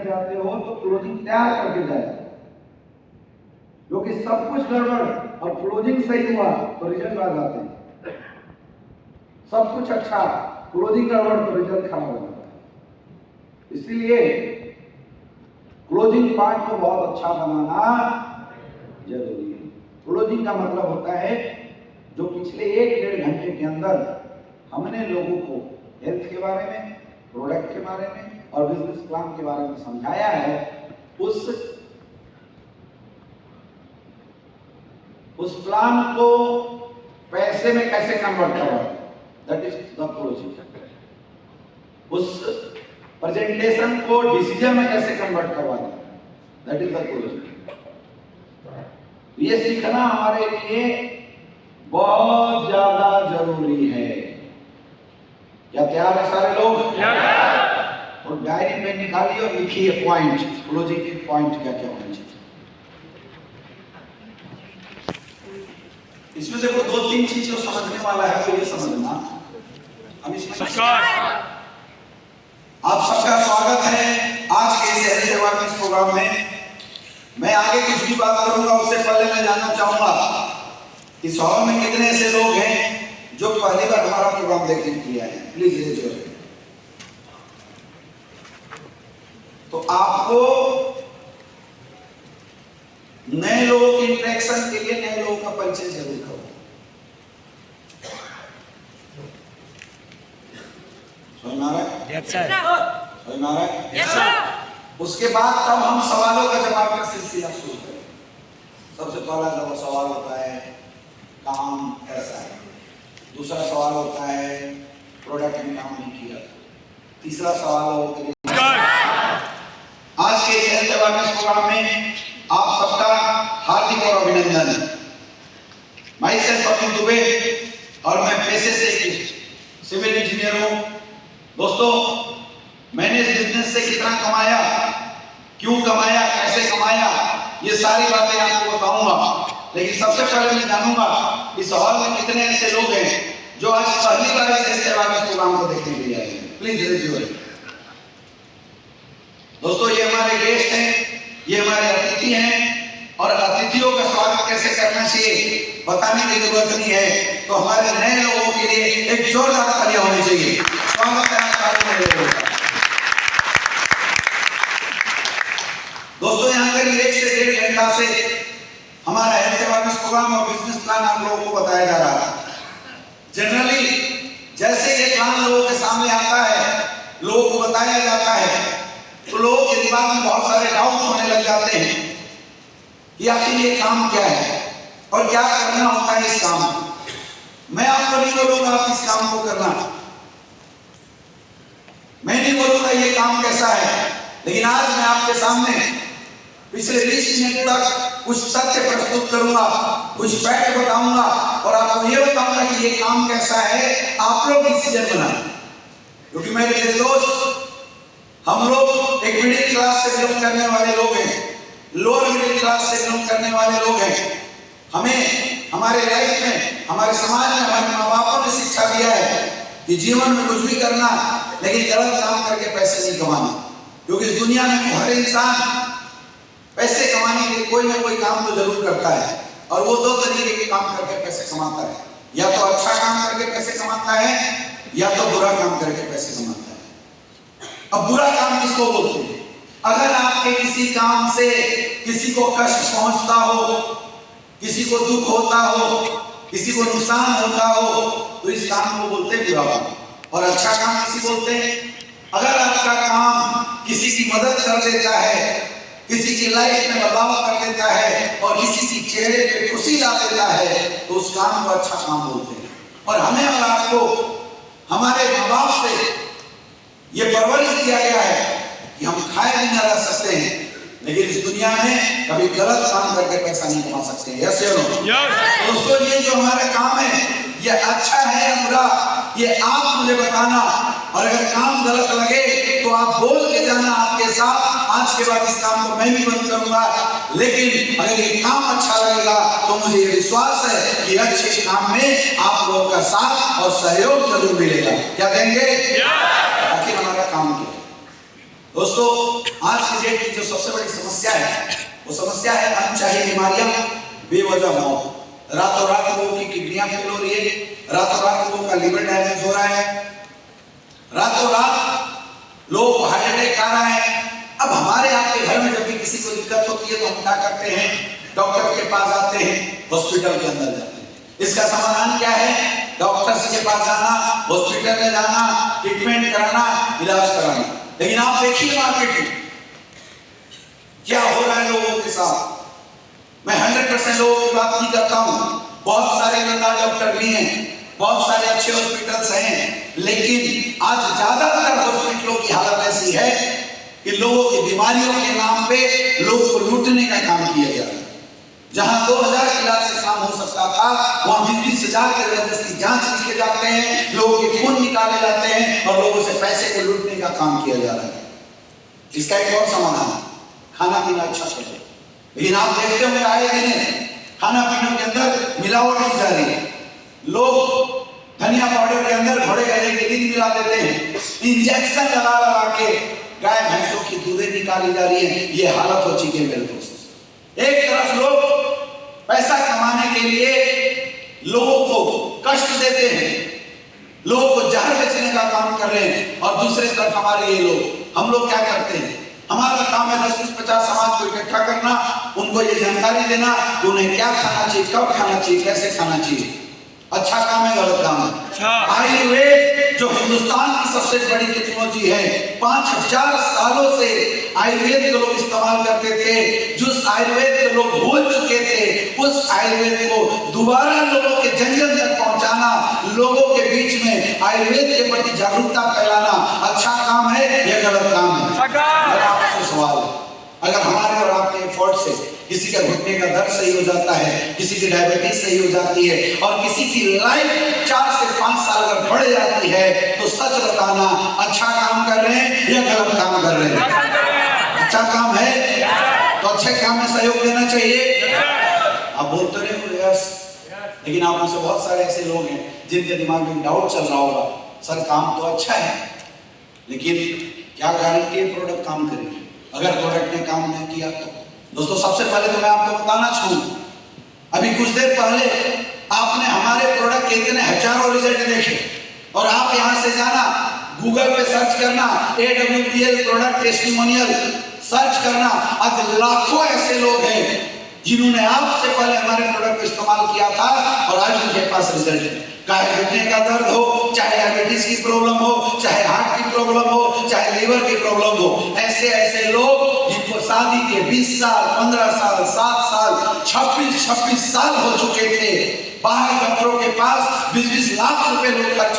करने जाते हो तो क्लोजिंग तैयार करके जाए, क्योंकि सब कुछ गड़बड़ और क्लोजिंग सही हुआ तो रिजल्ट आ जाते हैं। सब कुछ अच्छा, क्लोजिंग गड़बड़ तो रिजल्ट खराब हो जाता है। इसलिए क्लोजिंग पार्ट को बहुत अच्छा बनाना जरूरी है। क्लोजिंग का मतलब होता है जो पिछले 1-1.5 घंटे के अंदर हमने लोगों को हेल्थ के बारे में, प्रोडक्ट के बारे में और बिजनेस प्लान के बारे में समझाया है, उस प्लान को पैसे में कैसे कन्वर्ट करवाए, दैट इज द क्लोजिंग। उस प्रेजेंटेशन को डिसीजन में कैसे कन्वर्ट करवाना, दैट इज द क्लोजिंग। ये सीखना हमारे लिए बहुत ज्यादा जरूरी है। क्या तैयार है सारे लोग? और डायरी में निकालिए और लिखिए पॉइंट, क्लोजिंग के पॉइंट क्या क्या होने चाहिए। इसमें देखो 2-3 चीज जो समझने वाला है वो ये समझना, हम इसमें आप सबका स्वागत है आज के इस हेल्थ अवेयरनेस प्रोग्राम में। मैं आगे कुछ भी बात करूंगा उससे पहले मैं जानना चाहूंगा इस हॉल में कितने ऐसे लोग हैं जो पहली बार हमारा प्रोग्राम देखने के लिए आए हैं। Please raise your hand. तो आपको नए लोगों के इंटरेक्शन के लिए नए लोगों का परिचय जरूर करो। समझ में आ रहा है? Yes sir. समझ में आ रहा है? Yes sir. उसके बाद तब हम सवालों का जवाब का सिलसिला शुरू करें। सबसे पहला जब सवाल होता है काम कैसा है, दूसरा सवाल होता है प्रोडक्ट में काम नहीं किया, तीसरा सवाल होता है आज के हेल्थ अवेयरनेस प्रोग्राम में आप सबका हार्दिक और अभिनंदन। माई सेल्फ अतुल दुबे और मैं पेशे से सिविल इंजीनियर हूँ। दोस्तों, मैंने इस बिजनेस से कितना कमाया, क्यों कमाया, कैसे कमाया, ये सारी बातें आपको बताऊंगा। लेकिन सबसे पहले मैं जानूंगा इस हॉल में कितने ऐसे लोग हैं जो आज पहली बार इस हेल्थ अवेयरनेस प्रोग्राम को देखने के लिए आए हैं। Please raise your hand. दोस्तों, ये हमारे गेस्ट हैं, ये हमारे अतिथि हैं और अतिथियों का स्वागत कैसे करना चाहिए बताने की जरूरत नहीं है। तो हमारे नए लोगों के लिए एक जोरदार तालियां होनी चाहिए। स्वागत है आपका नए लोगों का। दोस्तों, यहाँ करीब 1 से 1.5 घंटा से हमारा हेल्थ अवेयरनेस प्रोग्राम और बिजनेस प्लान आप लोगों को बताया जा रहा है। जनरली जैसे ये प्लान लोगों के सामने आता है, लोगों को बताया जाता है, तो लोगों के दिमाग में बहुत सारे डाउट होने लग जाते हैं कि आखिर ये काम क्या है और क्या करना होता है इस काम में। मैं आपको नहीं बोलूंगा आप इस काम को करना, मैं नहीं बोलूंगा ये काम कैसा है, लेकिन आज मैं आपके सामने पिछले 20 मिनट तक कुछ तथ्य प्रस्तुत करूंगा, कुछ फैक्ट बताऊंगा और आपको ये बताऊंगा कि ये काम कैसा है, आप लोग डिसीजन बनाएं। क्योंकि मेरे दोस्त, हम लोग एक मिडिल क्लास से बिलोंग करने वाले लोग हैं, लोअर मिडिल क्लास से बिलोंग करने वाले लोग हैं। हमें हमारे लाइफ में, हमारे समाज में हमारे माँ बापों ने शिक्षा दिया है कि जीवन में कुछ भी करना, लेकिन गलत काम करके पैसे नहीं कमाना। क्योंकि इस दुनिया में हर इंसान पैसे कमाने के लिए कोई ना कोई काम तो जरूर करता है और वो 2 तरीके के काम करके पैसे कमाता है। या तो अच्छा काम करके पैसे कमाता है या तो बुरा काम करके पैसे कमाता है। अब बुरा काम किसको बोलते हैं? अगर आपके किसी काम से किसी को कष्ट पहुंचता हो, किसी को दुख होता हो, किसी को नुकसान होता हो, तो इस काम को बोलते हैं बुरा काम। और अच्छा काम किसी बोलते हैं? अगर आपका काम किसी की मदद कर देता है, किसी की लाइफ में बदलाव कर देता है और किसी की चेहरे पे खुशी ला देता है, तो उस काम को अच्छा काम बोलते हैं। और हमें और आपको हमारे माँ बाप से ये परवरिश दिया गया है कि हम खाए बिना रह सकते हैं, लेकिन इस दुनिया में कभी गलत काम करके पैसा नहीं कमा सकते। यस या नो? दोस्तों, ये जो हमारा काम है, ये अच्छा है या बुरा, ये आप मुझे बताना। और अगर काम गलत लगे तो आप बोल के जाना आपके साथ, आज के बाद इस काम को मैं भी बंद करूंगा। लेकिन अगर ये काम अच्छा लगेगा तो मुझे ये विश्वास है कि अच्छे काम में आप लोगों का साथ और सहयोग जरूर मिलेगा। क्या देंगे? आखिर हमारा काम क्या है? दोस्तों, आज के जो सबसे बड़ी समस्या है वो समस्या है अनचाही बीमारियां, बेवजह मौत। रातों रात लोगों की किडनियां फेल हो रही है, रातों रात लोगों का लिवर डैमेज हो रहा है, रातों रात लोग हार्ट अटैक आ रहा है। अब हमारे आपके घर में जब भी किसी को दिक्कत होती है तो हम क्या करते हैं? डॉक्टर के पास आते हैं, हॉस्पिटल के अंदर जाते हैं। इसका समाधान क्या है? डॉक्टर के पास जाना, हॉस्पिटल में जाना, ट्रीटमेंट कराना, इलाज कराना। लेकिन आप देखिए मार्केट में क्या हो रहा है लोगों के साथ। मैं 100% लोगों की बात नहीं करता हूं, बहुत सारे गंदा डॉक्टर भी हैं, बहुत सारे अच्छे हॉस्पिटल्स हैं, लेकिन आज ज्यादातर हॉस्पिटलों की हालत ऐसी है कि लोगों की बीमारियों के नाम पे लोगों को लूटने का काम किया जा रहा है। जहां 2000 इलाज से काम हो सकता था वहां 20,000 के जबरदस्ती जांच लिखे जाते हैं, लोगों के खून निकाले जाते हैं और लोगों से पैसे को लूटने का काम किया जा रहा है। इसका एक और समाधान, खाना पीना अच्छा करें। लेकिन आप देखते होंगे आए दिन खाना पीने के अंदर मिलावट की जा रही है। लोग धनिया पाउडर के अंदर घोड़े गधे के दूध मिला देते हैं, इंजेक्शन लगा लगा के गाय भैंसों की दूधें निकाली जा रही है। ये हालत हो चुकी है मेरे दोस्त। एक तरफ लोग पैसा कमाने के लिए लोगों को कष्ट देते हैं, लोगों को जहर बेचने का काम कर रहे हैं, और दूसरे तरफ हमारे ये लोग, हम लोग क्या करते हैं? हमारा काम है 10-50 समाज को इकट्ठा करना, उनको ये जानकारी देना कि उन्हें क्या खाना चाहिए, कब खाना चाहिए, कैसे खाना चाहिए। अच्छा काम है, गलत काम है? आयुर्वेद जो हिंदुस्तान की सबसे बड़ी टेक्नोलॉजी है, 5000 सालों से आयुर्वेद को लोग इस्तेमाल करते थे। जिस आयुर्वेद को लोग भूल चुके थे, उस आयुर्वेद को दोबारा लोगों के जन जन तक पहुंचाना, लोगों के बीच में आयुर्वेद के प्रति जागरूकता फैलाना अच्छा काम है या गलत काम है? मेरा आपसे सवाल है, अगर हमारे और आपके एफर्ट से किसी का घुटने का दर्द सही हो जाता है, किसी की डायबिटीज सही हो जाती है, और किसी की लाइफ 4 से 5 साल अगर बढ़ जाती है, तो सच बताना अच्छा काम कर रहे हैं या गलत काम कर रहे हैं? अच्छा काम है तो अच्छे काम में सहयोग देना चाहिए। आप बोलते रहे हो यस, लेकिन आप में से बहुत सारे ऐसे लोग हैं जिनके दिमाग में डाउट चल रहा होगा, सर काम तो अच्छा है लेकिन क्या गारंटी है प्रोडक्ट काम करेगी? अगर प्रोडक्ट ने काम नहीं किया तो? दोस्तों सबसे पहले तो मैं आपको बताना चाहूँ, अभी कुछ देर पहले आपने हमारे प्रोडक्ट के इतने हजारों रिजल्ट देखे, और आप यहाँ से जाना गूगल पे सर्च करना AWPL प्रोडक्ट टेस्टिमोनियल सर्च करना, आज लाखों ऐसे लोग हैं जिन्होंने आपसे पहले हमारे प्रोडक्ट को इस्तेमाल किया था और आज उनके पास रिजल्ट है। चाहे घुटने का दर्द हो, चाहे डायबिटीज की प्रॉब्लम हो, चाहे हार्ट की प्रॉब्लम हो, चाहे लीवर की प्रॉब्लम हो, ऐसे ऐसे लोग जिनको शादी के 20 साल, 15 साल, 7 साल, 26 साल हो चुके थे, बाहर डॉक्टरों के पास 20-20 लाख रुपए लोग खर्च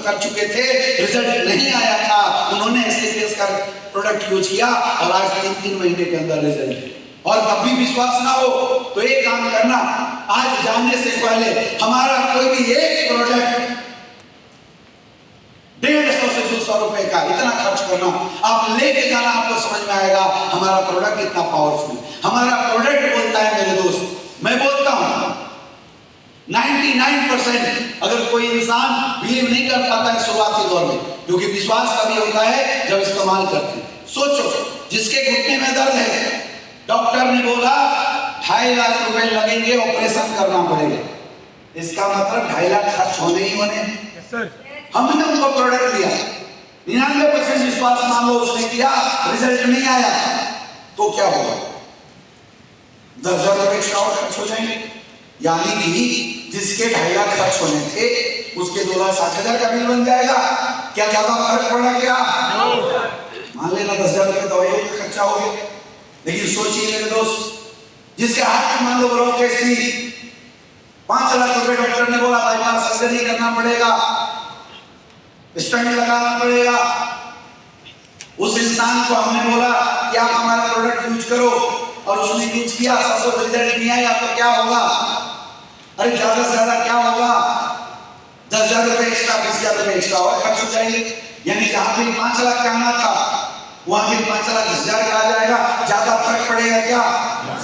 कर चुके थे, रिजल्ट नहीं आया था, उन्होंने SKPS का प्रोडक्ट यूज किया और आज 3 महीने के अंदर रिजल्ट है। और तब भी विश्वास ना हो तो एक काम करना, आज जाने से पहले हमारा कोई भी एक प्रोडक्ट 150 से 200 रुपए का इतना खर्च करना, आप लेके जाना, आपको समझ में आएगा हमारा प्रोडक्ट कितना पावरफुल। हमारा प्रोडक्ट बोलता है मेरे दोस्त, मैं बोलता हूं 99% अगर कोई इंसान बिलीव नहीं कर पाता है शुरुआती दौर में, क्योंकि विश्वास तभी होता है जब इस्तेमाल करते हैं। सोचो, जिसके घुटने में दर्द है, डॉक्टर ने बोला 2.5 लाख रुपए लगेंगे, ऑपरेशन करना पड़ेगा, इसका मतलब 2.5 लाख खर्च होने ही होने। हमने उनको प्रोडक्ट दिया, 99% विश्वास मान लो उसने किया, रिजल्ट नहीं आया, तो क्या होगा? 10,000 रुपए एक्स्ट्रा और खर्च हो जाएंगे। यानी कि जिसके 2.5 लाख खर्च होने थे उसके 2,60,000 का बिल बन जाएगा। क्या ज्यादा फर्क पड़ा? क्या मान लेना 10,000 रुपए दवाइयों का खर्चा हो गया। लेकिन सोचिए मेरे दोस्त, जिसके हाथ में मान लो ब्लॉकेज थी, 5 लाख रुपए डॉक्टर ने बोला बाईपास सर्जरी करना पड़ेगा, स्टंट लगाना पड़ेगा, उस इंसान को हमने बोला कि आप हमारा प्रोडक्ट यूज करो, और उसने यूज किया, सबको रिजल्ट नहीं आया, तो क्या होगा? अरे ज्यादा से ज्यादा क्या होगा? 10,000 रुपए एक्स्ट्रा, 20,000 रुपए एक्स्ट्रा और खर्च हो जाएंगे। यानी जहां भी 5 लाख का आना था वहां भी 5 लाख 10,000 का आ जाएगा। ज्यादा फर्क पड़ेगा क्या?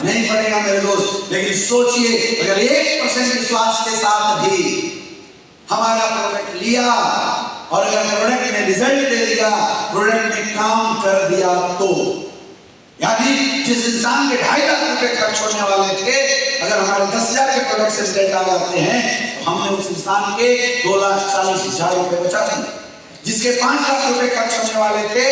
नहीं पड़ेगा मेरे दोस्त। लेकिन सोचिए, अगर 1% विश्वास के साथ भी हमारा प्रोडक्ट लिया और अगर प्रोडक्ट ने रिजल्ट दे दिया, प्रोडक्ट ने काम कर दिया, तो यानी जिस इंसान के 2.5 लाख रुपए खर्च होने वाले थे, अगर हमारे 10,000 के प्रोडक्ट से रिजल्ट आ जाते हैं तो हमने उस इंसान के 2,40,000 रुपए बचा दिए। जिसके 5 लाख रुपए खर्च होने वाले थे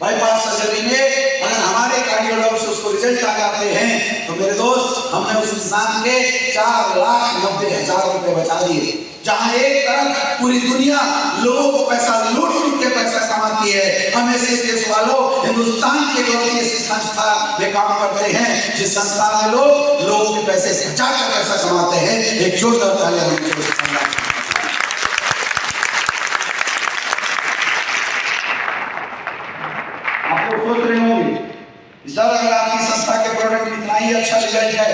बाईपास सर्जरी में, अगर हमारे कार्डियोलॉग से उसको रिजल्ट आ जाते हैं तो मेरे दोस्त हमने उस इंसान के 4,90,000 रुपए बचा दिए। जहां एक तरफ पूरी दुनिया लोगों को पैसा लूट लूट के पैसा कमाती है, हम ऐसे देश वालों हिंदुस्तान के लोग ऐसी संस्था में काम करते हैं जिस संस्था में लोग लोगों के पैसे बचा कर पैसा कमाते हैं। एक जोरदार तालियां आपको सोच रहे होंगे सर, अगर आपकी संस्था के प्रोडक्ट में इतना ही अच्छा रिजल्ट है,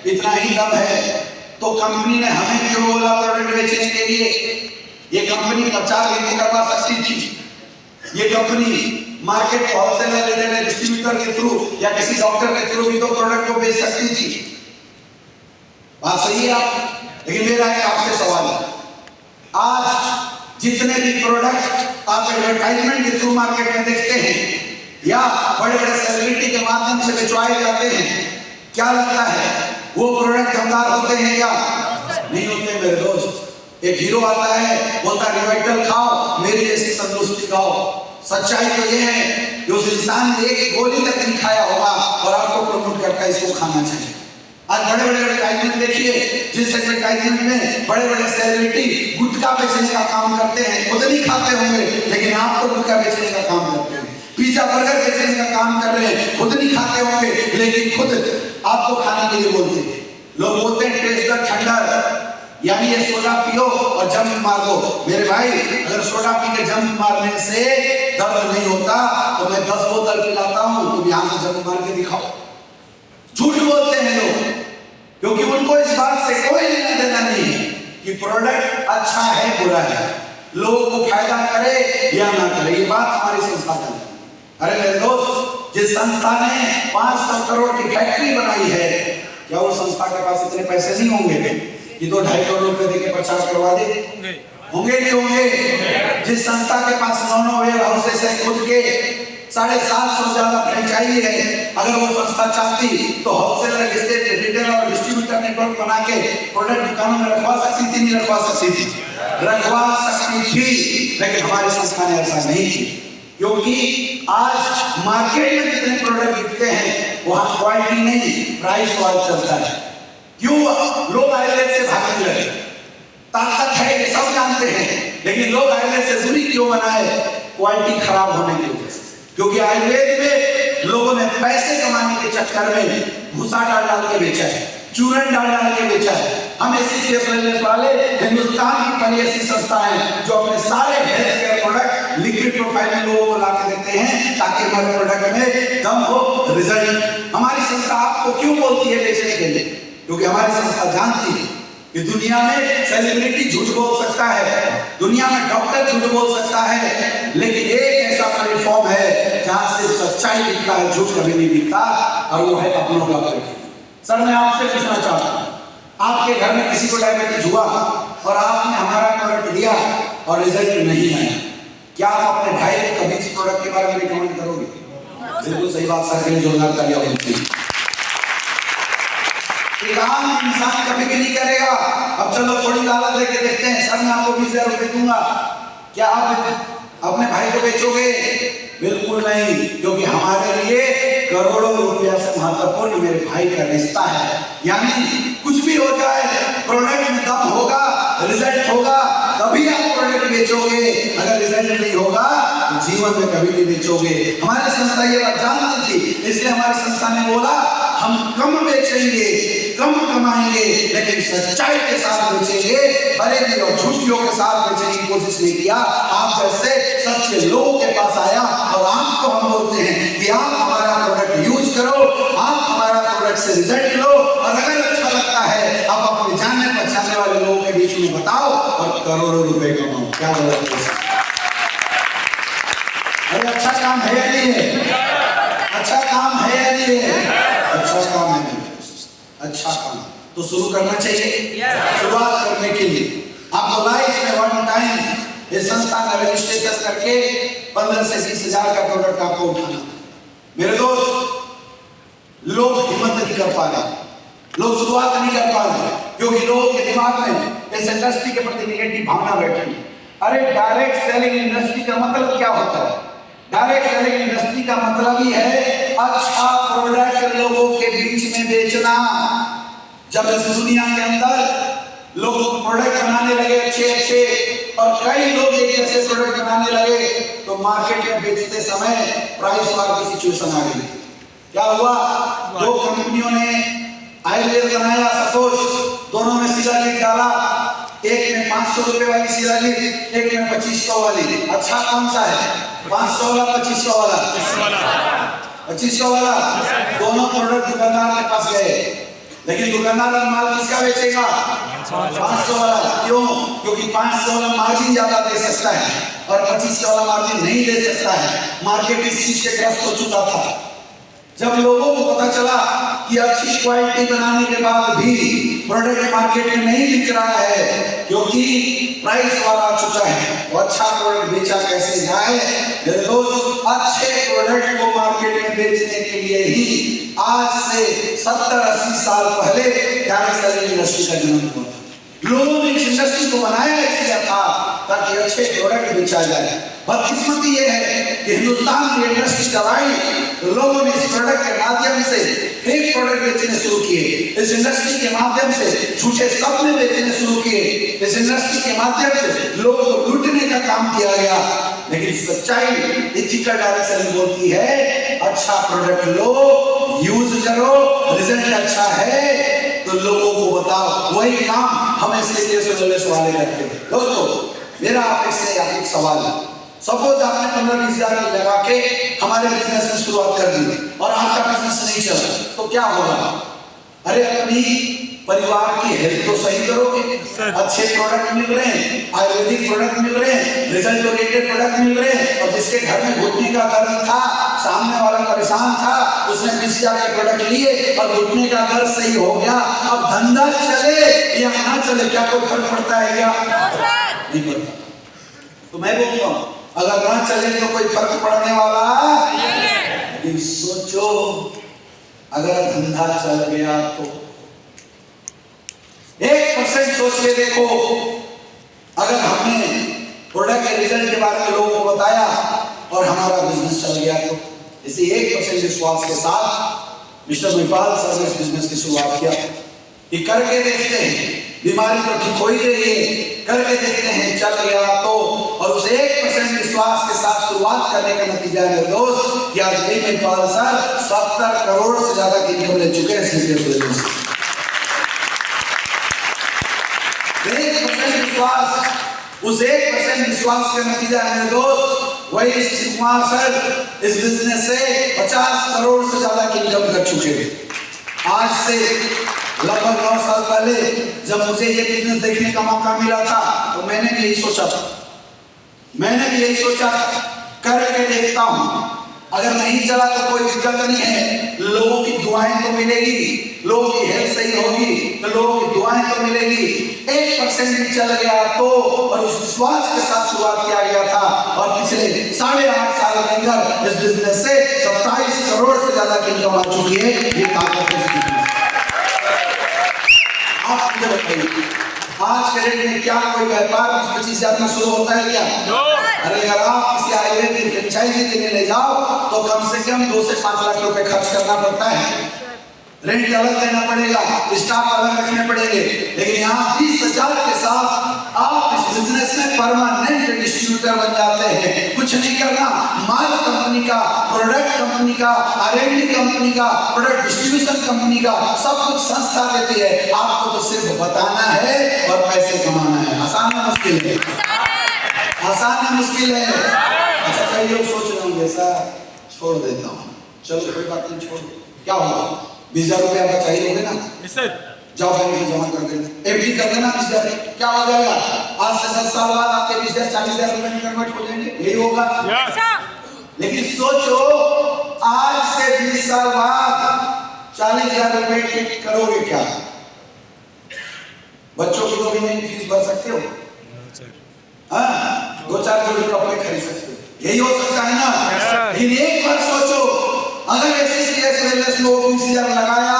इतना ही दम है, तो कंपनी ने हमें क्यों बोला प्रोडक्ट बेचने के लिए? ये कंपनी प्रचार नहीं करवा सकती थी, ये company market wholesaler retailer distributor के थ्रू या किसी डॉक्टर के थ्रू भी तो प्रोडक्ट को बेच सकती थी। बात सही है आप, लेकिन मेरा एक आपसे सवाल है, आज जितने भी प्रोडक्ट आप एडवर्टाइजमेंट के थ्रू मार्केट में देखते हैं या बड़े बड़े सेलिब्रिटी के माध्यम से बेचवाए जाते हैं, क्या लगता है वो प्रोडक्ट दमदार होते हैं या नहीं होते? मेरे दोस्त, एक हीरो आता है बोलता है रिवाइटल खाओ, मेरी जैसी तंदुरुस्ती खाओ। सच्चाई तो ये है कि उस इंसान ने एक गोली तक नहीं खाया होगा और आपको प्रमोट करता है इसको खाना चाहिए। आज बड़े बड़े एडवर्टाइजमेंट देखिए, जिस एडवर्टाइजमेंट में बड़े बड़े सेलिब्रिटी गुटखा बेचने का काम करते हैं, खुद नहीं खाते होंगे लेकिन आपको गुटखा बेचने का काम करते हैं। पिज्जा बर्गर बेचने का काम कर रहे हैं, खुद नहीं खाते होंगे लेकिन खुद आपको खाने के लिए बोलते हैं। लोग बोलते हैं टेस्ट द थंडर, यानी ये सोडा पियो और जंप मार दो। मेरे भाई, अगर सोडा पी के जंप मारने से दर्द नहीं होता तो मैं 10 बोतल पिलाता हूं, तुम यहां से जंप मार के दिखाओ। झूठ बोलते हैं लोग, क्योंकि उनको इस बात से कोई लेना देना नहीं है कि प्रोडक्ट अच्छा है बुरा है, लोगों को फायदा करे या ना करे, ये बात हमारी संस्था का है। अरे मेरे दोस्त, जिस संस्था ने 500 करोड़ की फैक्ट्री बनाई है, क्या वो संस्था के पास इतने पैसे नहीं होंगे कि 2-2.5 करोड़ रुपए देके प्रचार करवा दे? होंगे नहीं होंगे? जिस संस्था के पास 9 वेयर हाउसेस है, खुद के 750 ज्यादा फ्रेंचाइजी है, अगर वो संस्था चाहती तो होलसेलर रिटेलर और डिस्ट्रीब्यूटर नेटवर्क बना के प्रोडक्ट दुकानों में रखवा सकती थी, नहीं रखवा सकती थी? रखवा सकती थी, लेकिन हमारी संस्था ने ऐसा नहीं किया। क्योंकि आज मार्केट में जितने प्रोडक्ट बिकते हैं वहां क्वालिटी नहीं, प्राइस वार चलता है। क्यों लोग आयुर्वेद से भागने लगे? ताकत है ये सब जानते हैं, लेकिन लोग आयुर्वेद से दूरी क्यों बनाए? क्वालिटी खराब होने की वजह से। क्योंकि आयुर्वेद में लोगों ने पैसे कमाने के चक्कर में भूसा डाल डाल के बेचा है, चूरन डाल डाल के बेचा है। हम ऐसी वाले हिंदुस्तान की पहली ऐसी संस्था है जो अपने सारे health care product liquid profile में लोगों को ला के देते हैं ताकि हमारे प्रोडक्ट में दम हो, रिजल्ट। हमारी संस्था आपको क्यों बोलती है बेचने के लिए? क्योंकि हमारी संस्था जानती है कि दुनिया में सेलिब्रिटी झूठ बोल सकता है, दुनिया में डॉक्टर झूठ बोल सकता है, लेकिन एक ऐसा प्लेटफॉर्म है जहां से सच्चाई दिखता है, झूठ कभी नहीं दिखता, और वो है अपनों का प्लेटफॉर्म। सर, मैं आपसे पूछना चाहता हूँ, आपके घर में किसी को डायबिटीज हुआ और आपने हमारा प्रोडक्ट लिया और रिजल्ट नहीं आया, क्या आप अपने भाई को कभी इस प्रोडक्ट के बारे में रिकमेंड करोगे? बिल्कुल सही बात सर, के लिए जोरदार तालियां होनी चाहिए। आम इंसान कभी भी नहीं करेगा। अब चलो थोड़ी लालच लेके देखते हैं, सर मैं आपको 20,000 रुपए दूंगा, क्या आप अपने भाई को बेचोगे? बिल्कुल नहीं, क्योंकि हमारे लिए करोड़ों रुपया से महत्वपूर्ण मेरे भाई का रिश्ता है। यानी कुछ भी हो जाए, प्रोडक्ट में दम होगा, रिजल्ट होगा, तभी आप प्रोडक्ट बेचोगे। अगर रिजल्ट नहीं होगा तो जीवन में कभी नहीं बेचोगे। हमारी संस्था ये बात जानती थी, इसलिए हमारी संस्था ने बोला हम कम बेचेंगे, कम कमाएंगे, लेकिन सच्चाई के साथ बेचेंगे, फरेबी और झूठियों के साथ बेचने की कोशिश नहीं किया। आप जैसे सच्चे लोगों के पास आया और आपको हम बोलते हैं कि आप हमारा प्रोडक्ट यूज करो, आप हमारा प्रोडक्ट से रिजल्ट लो, और अगर अच्छा लगता है आप अपने जानने पहचानने वाले लोगों के बीच में बताओ और करोड़ों रुपए कमाओ। क्या गलत है? अरे अच्छा काम है या नहीं है? अच्छा काम है या नहीं है? अच्छा काम है, अच्छा काम तो शुरू करना चाहिए। शुरुआत करने के लिए आपको लाइफ में 1 टाइम इस संस्था का रजिस्ट्रेशन करके 15 से 20 हजार का प्रोडक्ट आपको उठाना। मेरे दोस्त, नहीं कर पा रहे, लोग शुरुआत नहीं कर पा रहे, क्योंकि लोगों के दिमाग में इस इंडस्ट्री के प्रति नेगेटिव भावना बैठी है। अरे डायरेक्ट सेलिंग इंडस्ट्री का मतलब क्या होता है? डायरेक्ट सेलिंग इंडस्ट्री का मतलब ही है अच्छा प्रोडक्ट लोगों के बीच में बेचना। जब इस दुनिया के अंदर लोग प्रोडक्ट बनाने लगे अच्छे अच्छे, और कई लोग एक ऐसे प्रोडक्ट बनाने लगे, तो मार्केट में बेचते समय प्राइस वार की सिचुएशन आ गई। क्या हुआ? दो कंपनियों ने आयुर्वेद बनाया, सपोज दोनों में शिलाजीत डाला, एक में 500 रुपए वाली शिलाजीत, एक में 2500 वाली। अच्छा कौन सा है? 500 वाला 2500 वाला? 2500 वाला। दोनों प्रोडक्ट दुकानदार के पास गए, लेकिन दुकानदार माल किसका बेचेगा? 500 वाला। क्यों? क्योंकि 500 वाला मार्जिन ज्यादा दे सकता है और 2500 वाला मार्जिन नहीं दे सकता है। मार्केट इस चीज से ग्रस्त हो चुका था। जब लोगों को पता चला कि अच्छी क्वालिटी बनाने के बाद भी प्रोडक्ट मार्केट में नहीं बिक रहा है, क्योंकि प्राइस वार आ चुका है, वो अच्छा प्रोडक्ट बेचा कैसे जाए? मेरे दोस्त, अच्छे प्रोडक्ट को मार्केट में बेचने के लिए ही आज से 70-80 साल पहले डायरेक्ट सेलिंग इंडस्ट्री का जन्म हुआ था। लोगों ने इस इंडस्ट्री को बनाया इसलिए था ताकि अच्छे प्रोडक्ट बेचा जाए। बदकिस्मती ये है कि हिंदुस्तान की इंडस्ट्री जब आई तो लोगों ने इस प्रोडक्ट के माध्यम से फेक प्रोडक्ट बेचने शुरू किए, इस इंडस्ट्री के माध्यम से झूठे सपने बेचने शुरू किए, इस इंडस्ट्री के माध्यम से लोगों को लूटने का काम किया गया। लेकिन सच्चाई एथिकल डायरेक्ट सेलिंग बोलती है अच्छा प्रोडक्ट लो, यूज करो, रिजल्ट अच्छा है तो लोगों को बताओ। वही काम हम इसलिए केस वाले करते हैं। दोस्तों, मेरा आपसे एक सवाल है। सपोज आपने 15-20 हजार लगा के हमारे बिजनेस में शुरुआत कर दी और आपका बिजनेस नहीं चला, तो क्या होगा? अरे अपनी परिवार की हेल्थ तो सही करोगे, अच्छे प्रोडक्ट मिल रहे हैं, आयुर्वेदिक प्रोडक्ट मिल रहे हैं, रिजल्ट ओरिएंटेड प्रोडक्ट मिल रहे हैं, और जिसके घर में घुटने का दर्द था, सामने वाला परेशान था, उसने 20 हजार के प्रोडक्ट लिए और घुटने का दर्द सही हो गया। अब धंधा चले या ना चले, क्या कोई फर्क पड़ता है क्या? नहीं पड़ता। तो मैं बोलता हूँ अगर ना चले तो कोई फर्क पड़ने वाला नहीं। सोचो अगर धंधा चल गया तो 1% सोच के देखो, अगर हमने प्रोडक्ट के रिजल्ट के बारे में लोगों को बताया और हमारा बिजनेस चल गया तो। इसी 1% विश्वास के साथ मिस्टर महिपाल सर ने इस बिजनेस की शुरुआत किया कि करके देखते हैं, बीमारी तो ठीक हो ही रही है, करके देखते हैं चल गया तो। और उस 1% विश्वास के साथ शुरुआत करने का नतीजा है दोस्त कि आज महिपाल सर 70 करोड़ से ज्यादा की इनकम ले चुके हैं। 1% विश्वास, उस 1% विश्वास का नतीजा है दोस्त, वही कुमार सर इस बिजनेस से 50 करोड़ से ज्यादा की इनकम कर चुके हैं। आज से लगभग 9 साल पहले जब मुझे ये बिजनेस देखने का मौका मिला था तो मैंने भी यही सोचा था, करके देखता हूँ, अगर नहीं चला तो कोई दिक्कत नहीं है, लोगों की दुआएं तो मिलेगी, लोगों की हेल्थ सही होगी तो लोगों की दुआएं तो मिलेगी। 1% भी चल गया तो, और उस विश्वास के साथ शुरुआत किया गया था और पिछले 8.5 साल के अंदर इस बिजनेस से 27 करोड़ से ज्यादा की इनकम आ चुकी है। ये ताकत है। आप मुझे बताइए, आज के डेट में क्या कोई व्यापार 20-25 हजार में शुरू होता है क्या? अरे अगर आप किसी आयुर्वेद की फ्रेंचाइजी देने ले जाओ तो कम से कम 2 से 5 लाख रुपए खर्च करना पड़ता है, रेंट अलग देना पड़ेगा, स्टाफ अलग रखने पड़ेंगे। लेकिन यहाँ 20 हजार के साथ आप इस बिजनेस में परमानेंट डिस्ट्रीब्यूटर बन जाते हैं। कुछ नहीं करना, माल कंपनी का, प्रोडक्ट कंपनी का, R&D कंपनी का, प्रोडक्ट डिस्ट्रीब्यूशन कंपनी का, सब कुछ संस्था देती है। आपको तो सिर्फ बताना है और पैसे कमाना है। आसान है मुश्किल है? आसान है मुश्किल है? अच्छा, कई लोग सोच रहे होंगे सर छोड़ देता हूँ, चलो कोई बात नहीं, छोड़ क्या होगा, 20 हजार रुपया आपका चाहिए होंगे ना, जाओ बैंक में जमा कर देना, FD कर देना 20 हजार, क्या हो जाएगा? आज से 10 साल बाद आपके 20 हजार 40 हजार रुपए में कन्वर्ट हो जाएंगे, यही होगा। लेकिन सोचो आज से 20 साल बाद 40 हजार रुपए करोगे क्या? बच्चों की 2 महीने की फीस भर सकते हो, 2-4 जोड़ी कपड़े खरीद सकते हो, यही हो सकता है ना? लेकिन एक बार सोचो, अगर ऐसे लोगों 20 हजार लगाया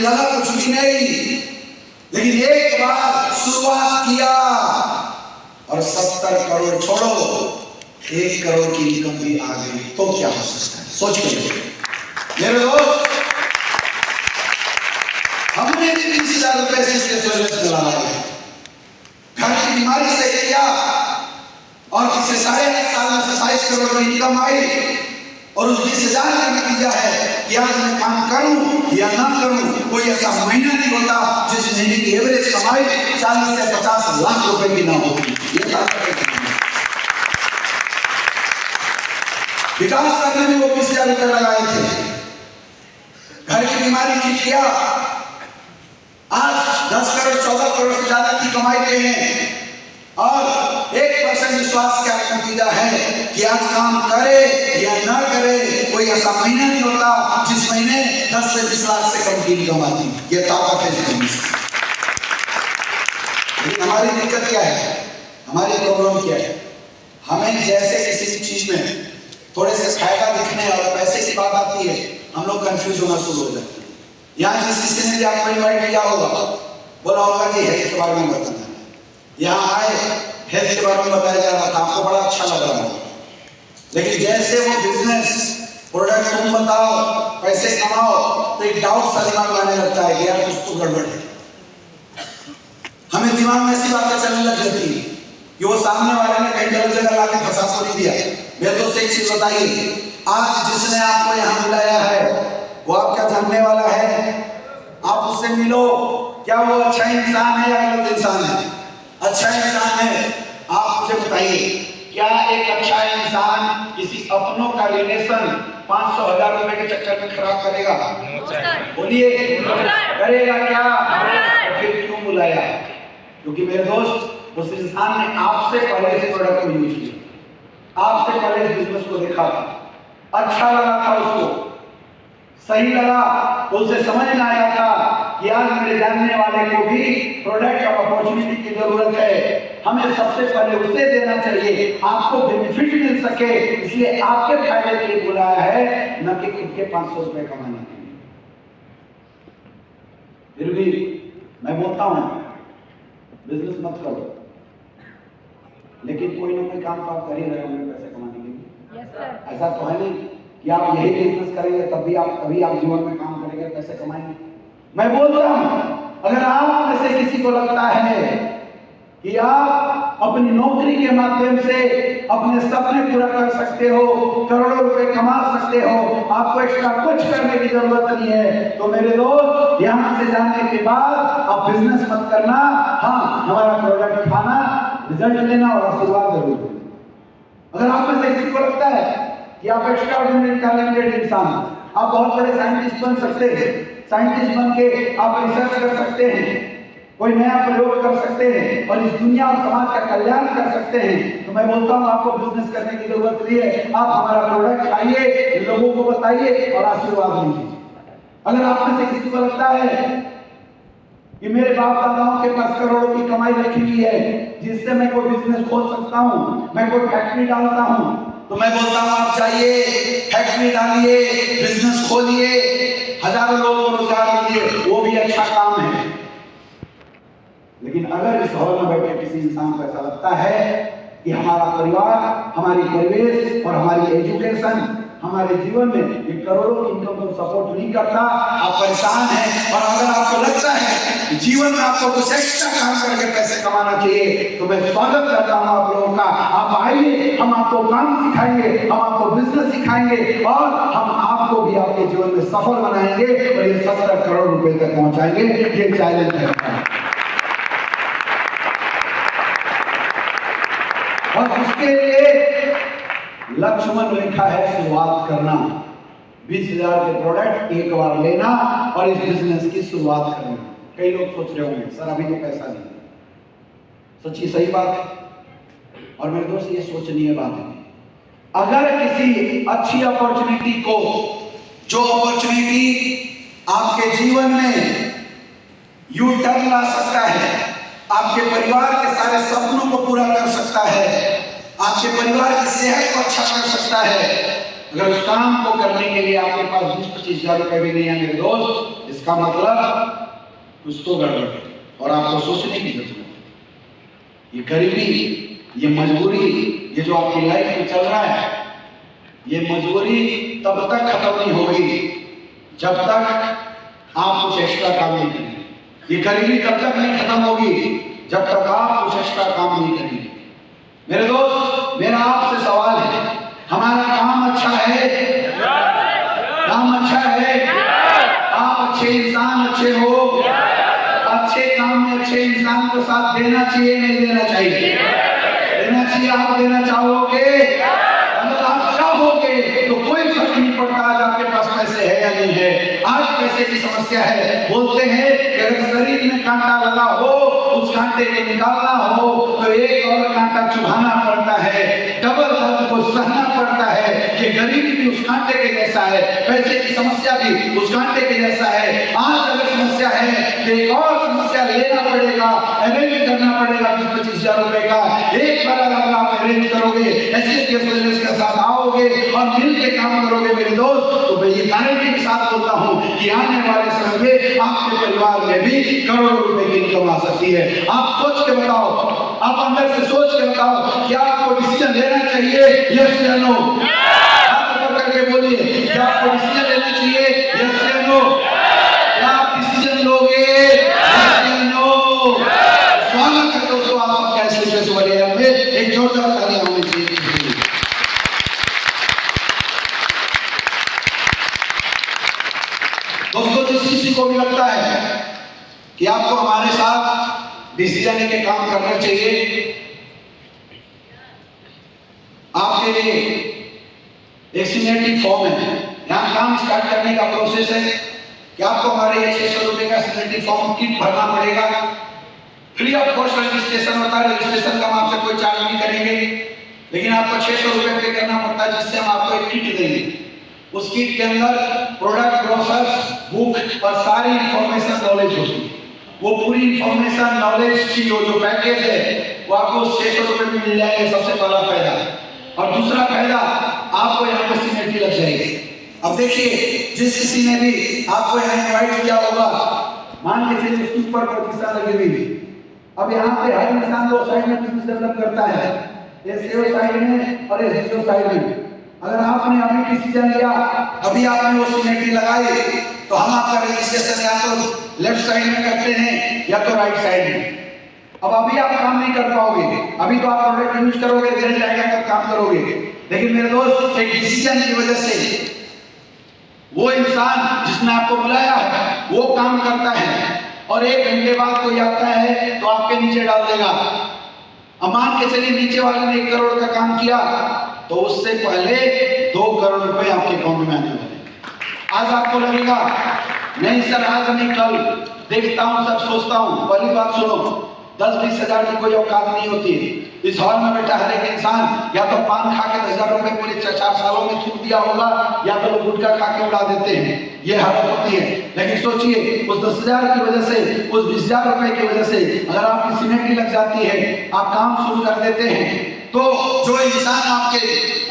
लगा कुछ भी नहीं, लेकिन एक बार शुरुआत किया और 70 करोड़ छोड़ो 1 करोड़ की इनकम भी आ गई तो क्या हो सकता है? सोच के मेरे दोस्त, हमने 30,000 रुपए से लगाए, घर की बीमारी से किया और किसी 8.5 साल में 27 करोड़ की इनकम आई और उस 20,000 का नतीजा है कि आज मैं काम करूं या ना करूं, कोई ऐसा महीना नहीं होता जिस महीने की एवरेज कमाई 40 से 50 लाख रुपए की ना होती। ये विकास करने में वो 20,000 रुपए लगाए थे, घर की बीमारी ठीक किया, आज 10 करोड़ 14 करोड़ से ज्यादा की कमाई पे हैं और 1% विश्वास का नतीजा है कि आज काम करे या ना करे, कोई ऐसा महीना नहीं होता जिस महीने 10 से 20 लाख से कम की इनकम आती। ये ताकत है। लेकिन हमारी दिक्कत क्या है, हमारी प्रॉब्लम क्या है? हमें जैसे किसी चीज में थोड़े से फायदा दिखने और पैसे की बात आती है, हम लोग कंफ्यूज होना शुरू हो जाते हैं। यहाँ जिस किसी ने भी आपको इन्वाइट किया होगा, बोला होगा जी हेल्थ के बारे में बताना है, यहाँ आए हेल्थ के बारे में बताया जा रहा था, आपको बड़ा अच्छा लग रहा होगा, लेकिन जैसे वो बिजनेस प्रोडक्ट तुम बताओ, पैसे कमाओ, तो एक डाउट सा दिमाग में आने लगता है कि यार कुछ तो गड़बड़ है। हमें दिमाग में ऐसी बातें चलने लग जाती है कि वो सामने वाले ने कहीं गलत जगह ला के फंसा तो नहीं दिया। मेरे दोस्त एक चीज बताइए, आज जिसने आपको यहाँ बुलाया है वो आपका जानने वाला है, आप उससे मिलो, क्या वो अच्छा इंसान है या गलत इंसान है? अच्छा इंसान है। आप मुझे बताइए, क्या एक अच्छा इंसान किसी अपनों का रिलेशन 500,000 रुपए के चक्कर में खराब करेगा? बोलिए, करेगा क्या? तो फिर क्यों बुलाया? क्योंकि मेरे दोस्त उस इंसान ने आपसे पहले इस प्रोडक्ट को यूज किया, आपसे पहले इस बिजनेस को देखा था, अच्छा लगा था उसको, सही लगा तो उसे समझ में आया था कि आज मेरे जानने वाले को भी प्रोडक्ट और अपॉर्चुनिटी की जरूरत है, हमें सबसे पहले उसे देना चाहिए, आपको बेनिफिट मिल सके, इसलिए आपके फायदे के लिए बुलाया है, न कि खुद के 500 रुपए कमाने के लिए। फिर भी मैं बोलता हूं बिजनेस मत करो, लेकिन कोई ना कोई काम तो आप कर ही रहे होंगे पैसे कमाने के लिए। ऐसा तो है नहीं कि आप यही बिजनेस करेंगे तभी आप जीवन में काम करेंगे, पैसे कमाएंगे। मैं बोलता हूं, अगर आप में से किसी को लगता है कि आप अपनी नौकरी के माध्यम से अपने सपने पूरा कर सकते हो, करोड़ों रुपए कमा सकते हो, आपको एक्स्ट्रा कुछ करने की जरूरत नहीं है, तो मेरे दोस्त यहां से जाने के बाद आप बिजनेस मत करना, हाँ हमारा प्रोडक्ट खाना, रिजल्ट लेना और आशीर्वाद जरूर देना। अगर आप में से किसी को लगता है कि आप एक्स्ट्राऑर्डिनरी टैलेंटेड इंसान, आप बहुत बड़े साइंटिस्ट बन सकते हैं, साइंटिस्ट बन के आप रिसर्च कर सकते हैं, कोई नया प्रयोग कर सकते हैं और इस दुनिया और समाज का कल्याण कर सकते हैं, तो मैं बोलता हूं आपको बिजनेस करने की जरूरत नहीं है, आप हमारा प्रोडक्ट खाइए, लोगों को बताइए और आशीर्वाद लीजिए। अगर आप में से किसी को लगता है कि मेरे बाप दादाओं के पास करोड़ों की कमाई रखी हुई है जिससे मैं कोई बिजनेस खोल सकता हूं, मैं कोई फैक्ट्री डालता हूं, तो मैं बोलता हूं आप जाइए, फैक्ट्री डालिए, बिजनेस खोलिए, हजारों लोगों को रोजगार दीजिए, वो भी अच्छा काम है। लेकिन अगर इस हॉल में बैठे किसी इंसान को ऐसा लगता है कि हमारा परिवार, हमारी परिवेश और हमारी एजुकेशन हमारे जीवन में एक करोड़ों की इनकम को सपोर्ट नहीं करता, आप परेशान हैं, और अगर आपको लगता है कि जीवन में आपको कुछ एक्स्ट्रा काम करके पैसे कमाना चाहिए, तो मैं स्वागत करता हूं आप लोगों का। आप आइए, हम आपको काम सिखाएंगे, हम आपको बिजनेस सिखाएंगे और हम आपको भी आपके जीवन में सफल बनाएंगे और ये 70 करोड़ रुपए तक पहुंचाएंगे। ये चैलेंज है और उसके लिए लक्ष्मण रेखा है शुरुआत करना, 20,000 के प्रोडक्ट एक बार लेना और इस बिजनेस की शुरुआत करना। कई लोग सोच रहे होंगे सर अभी तो पैसा नहीं, सच्ची सही बात है और मेरे दोस्त ये सोचनीय बात है। अगर किसी अच्छी अपॉर्चुनिटी को, जो अपॉर्चुनिटी आपके जीवन में यू टर्न ला सकता है, आपके परिवार के सारे सपनों को पूरा कर सकता है, आपके परिवार की सेहत को अच्छा कर सकता है, अगर उस काम को करने के लिए आपके पास 20-25 हजार रुपए भी नहीं है मेरे दोस्त, इसका मतलब कुछ तो गड़बड़ है और आपको सोचने की जरूरत है। ये गरीबी, ये मजबूरी, ये जो आपकी लाइफ में चल रहा है, ये मजबूरी तब तक खत्म नहीं होगी जब तक आप कुछ एक्स्ट्रा काम नहीं करेंगे। ये गरीबी तब तक नहीं खत्म होगी जब तक आप कुछ एक्स्ट्रा काम नहीं करेंगे। मेरे दोस्त, मेरा आपसे सवाल है, हमारा काम अच्छा है? काम अच्छा है? आप अच्छे इंसान अच्छे हो? अच्छे काम में अच्छे इंसान को साथ देना चाहिए नहीं देना चाहिए? देना चाहिए। आप देना चाहोगे? अगर आप चाहोगे तो कोई फर्क नहीं पड़ता आज आपके पास पैसे है या नहीं है। आज पैसे की समस्या है। बोलते हैं कि अगर शरीर में कांटा लगा हो, उस कांटे को निकालना हो तो एक और कांटा चुभाना पड़ता है, डबल दर्द को सहना पड़ता है। कि गरीबी भी उस कांटे के जैसा है, पैसे की समस्या भी उस कांटे के जैसा है। आज अगर समस्या है तो एक और समस्या लेना पड़ेगा, अरेंज करना पड़ेगा 20-25 हजार रुपए का। एक बार अगर आप अरेंज करोगे, ऐसे के साथ आओगे और मिल के काम करोगे मेरे दोस्त, तो मैं ये गारंटी के साथ बोलता हूँ कि आने वाले समय में आपके परिवार में भी करोड़ों रुपए की इनकम आ सकती है। आप सोच के बताओ, आप अंदर से सोच के बताओ, क्या आपको डिसीजन लेना चाहिए? यस या नो? हाथ ऊपर करके बोलिए, क्या आपको डिसीजन लेना चाहिए? यस या नो? क्या आप डिसीजन लोगे? यस या नो? स्वागत है दोस्तों आप सबका इस विशेष वलय में। एक जोरदार तालियां होनी चाहिए। दोस्तों, जिस किसी को भी लगता है कि आपको हमारे साथ डिसीजन लेके काम करना चाहिए, आपके लिए एक सिग्नेचर फॉर्म है। यहाँ काम स्टार्ट करने का प्रोसेस है कि आपको हमारे ये 600 रुपए का सिग्नेचर फॉर्म किट भरना पड़ेगा। फ्री ऑफ कॉस्ट रजिस्ट्रेशन होता है। रजिस्ट्रेशन का हम आपसे कोई चार्ज नहीं करेंगे, लेकिन आपको 600 रुपए पे करना पड़ता है, जिससे हम आपको एक किट देंगे। उस किट के अंदर प्रोडक्ट, ब्रोशर्स, बुक और सारी इंफॉर्मेशन नॉलेज होगी। वो पूरी इंफॉर्मेशन नॉलेज की जो पैकेज है वो आपको 600 रुपए में मिल जाएगा। सबसे पहला फायदा। और दूसरा फायदा, आपको यहाँ पे सिग्नेचर लग जाएगी। अब देखिए, जिस किसी ने भी आपको यहाँ इनवाइट किया होगा, मान के चलिए उसके ऊपर प्रतिष्ठा लगी हुई। अब यहाँ पे हर इंसान दो साइड में बिजनेस डेवलप करता है, ये सेल साइड में और ये जीरो साइड में। अगर आपने अभी डिसीजन लिया, अभी आपने वो सिग्नेचर लगाई, तो हम आपका रजिस्ट्रेशन या तो लेफ्ट साइड में करते हैं या तो राइट साइड में। अब अभी आप काम नहीं कर पाओगे, अभी तो आप प्रोडक्ट यूज करोगे, रिजल्ट आएगा तब काम करोगे। लेकिन मेरे दोस्त, एक डिसीजन की वजह से वो इंसान जिसने आपको बुलाया है वो काम करता है और 1 घंटे बाद कोई आता है तो आपके नीचे डाल देगा। अब मान के चलिए नीचे वाले ने 1 करोड़ का काम किया, तो उससे पहले 2 करोड़ रुपए आपके अकाउंट में आने वाले। आज आपको लगेगा नहीं सर, आज नहीं कल देखता हूं, सब सोचता हूं। पहली बात सुनो, 10-20 हजार की कोई औकात नहीं होती है। इस हॉल में बैठा हर एक इंसान या तो पान खा के 10,000 रुपए पूरे 4 सालों में थूक दिया होगा, या तो लोग गुटखा खा के उड़ा देते हैं। ये हालत होती है। लेकिन सोचिए, उस 10,000 की वजह से, उस 20,000 रुपए की वजह से अगर आपकी सिग्नेचर लग जाती है, आप काम शुरू कर देते हैं, तो जो इंसान आपके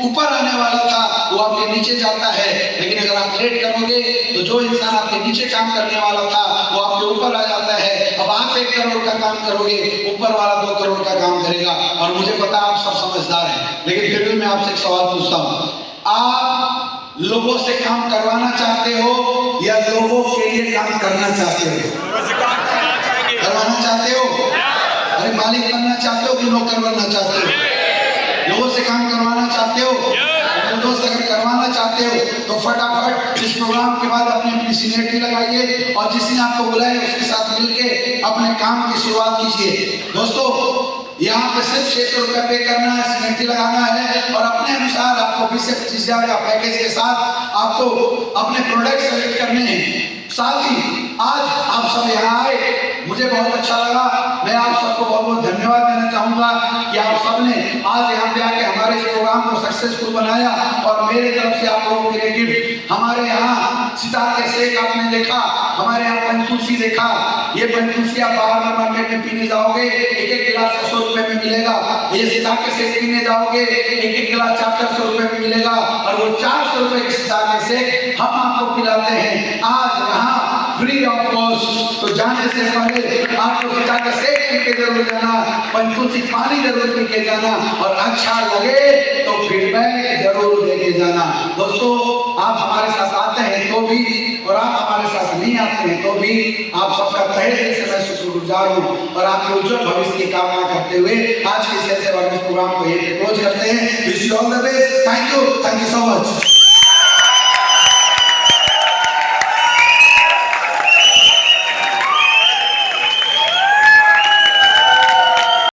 ऊपर आने वाला था वो आपके नीचे जाता है। लेकिन अगर आप लेट करोगे तो जो इंसान आपके नीचे काम करने वाला था वो आपके ऊपर आ जाता है। अब आप 1 करोड़ का काम करोगे, ऊपर वाला 2 करोड़ का काम करेगा। और मुझे पता आप सब समझदार हैं, लेकिन फिर भी मैं आपसे एक सवाल पूछता हूँ, आप लोगों से काम करवाना चाहते हो या लोगों के लिए काम करना चाहते हो? करवाना चाहते हो? अरे मालिक बनना चाहते हो कि नौकर बनना चाहते हो? लोगों से काम करवाना चाहते हो? दोस्त, अगर करवाना चाहते हो तो फटाफट इस प्रोग्राम के बाद अपनी सिग्नेचर लगाइए और जिसने आपको बुलाया उसके साथ मिलके अपने काम की शुरुआत कीजिए। दोस्तों, यहाँ पे सिर्फ 600 रुपए पे करना है, सिग्नेचर लगाना है और अपने अनुसार आपको 20 से 25 हजार का पैकेज के साथ आपको अपने प्रोडक्ट सेलेक्ट करने हैं। साथ ही आज आप सब यहाँ आए मुझे बहुत अच्छा लगा। मैं आप सबको बहुत बहुत धन्यवाद देना चाहूंगा कि आप सबने आज यहाँ पे आके हमारे इस प्रोग्राम को सक्सेसफुल बनाया। और मेरे तरफ से आप लोगों के लिए गिफ्ट, हमारे यहाँ सितार के शेक आपने देखा, हमारे यहाँ पंचतुलसी देखा। ये पंचतुलसी आप बाहर में मार्केट में पीने जाओगे एक एक गिलास 100 रुपए में मिलेगा। ये सितार के शेक पीने जाओगे एक एक गिलास 400 रुपए में मिलेगा। और वो 400 रुपए के सितार के शेक हम आपको पिलाते हैं आज यहाँ फ्री ऑफ कॉस्ट। तो जाने से पहले आपको सितार का शेक पी के जरूर जाना, पंचतुलसी पानी जरूर पी के जाना, और अच्छा लगे तो फीडबैक जरूर देके जाना। दोस्तों, आप हमारे साथ आते हैं तो भी और आप हमारे साथ नहीं आते हैं तो भी आप सबका तहे दिल से मैं शुक्रगुजार हूँ और आपके उज्जवल भविष्य की कामना करते हुए आज के सेवा प्रोग्राम को यहीं पे क्लोज करते हैं। Wish you all the best. Thank you.